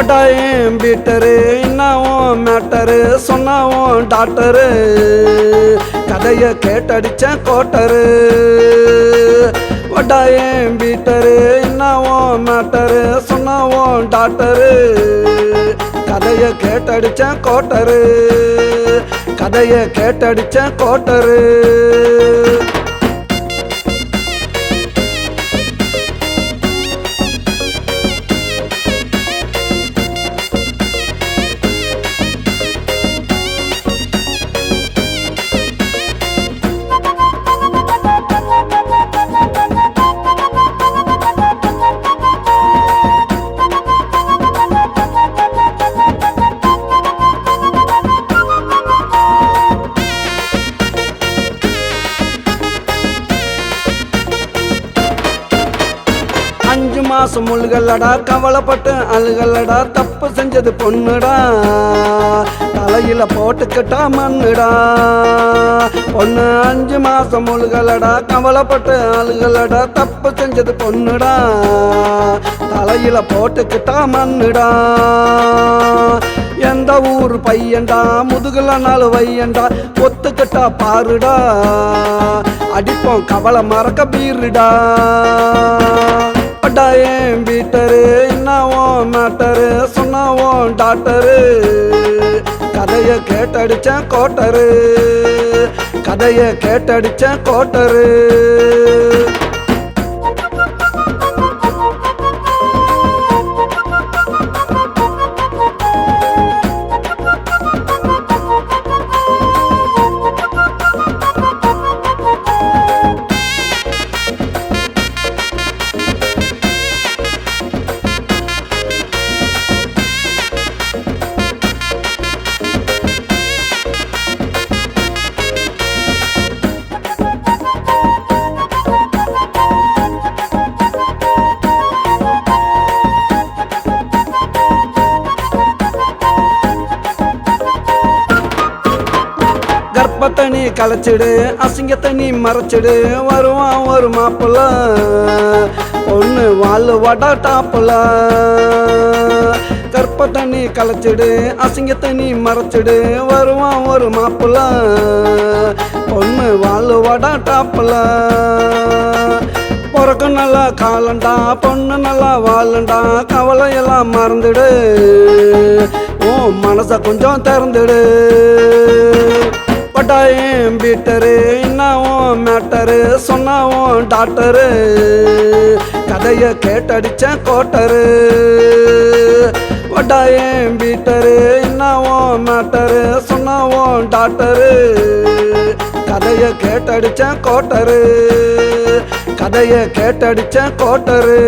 பட்டாயம் Peter என்னவும் matter சொன்னாவும் doctor கதைய கேட்டடிச்ச quarter பட்டாயம் Peter என்னவும் matter சொன்னாவும் doctor கதைய கேட்டடிச்ச quarter கதைய கேட்டடிச்ச கோட்டரு அஞ்சு மாசம் முழுகல்லடா கவலைப்பட்டு அழுகல்லடா தப்பு செஞ்சது பொண்ணுடா தலையில போட்டுக்கிட்டா மண்ணுடா பொண்ணு அஞ்சு மாசம் முழுகல்லடா கவலைப்பட்டு அழுகல்லடா தப்பு செஞ்சது பொண்ணுடா தலையில போட்டுக்கிட்டா மண்ணுடா எந்த ஊர் பையன்டா முதுகுல நாலு வையண்டா ஒத்துக்கிட்டா பாருடா அடிப்போம் கவலை மறக்க பீருடா பட்டாயம் பீட்டரு என்னவும் மேட்டரு சொன்னாவும் டாக்டரு கதைய கேட்டடிச்ச கோட்டரு கதைய கேட்டடிச்ச கோட்டரு கர்ப்பத்தை நீ கலைச்சிடு அசிங்கத்தை நீ மறைச்சிடு வருவான் ஒரு மாப்பிள்ள பொண்ணு வாழ் வடா டாப்புல கர்ப்பத்தை நீ கலைச்சிடு அசிங்கத்தை நீ மறைச்சிடு வருவான் ஒரு மாப்பிள்ள பொண்ணு வாழ் வடா டாப்புல பிறக்க நல்லா காலண்டா பொண்ணு நல்லா வாழண்டா கவலையெல்லாம் மறந்துடு ஓ மனசை கொஞ்சம் திறந்துடு பட்டாயம் பீட்டரு என்னவும் மேட்டரு சொன்னாவும் டாக்டரு கதைய கேட்டடிச்ச கோட்டரு பட்டாயம் பீட்டரு என்னவும் மேட்டரு சொன்னாவும் டாக்டரு கதைய கேட்டடிச்ச கோட்டரு கதைய கேட்டடிச்ச கோட்டரு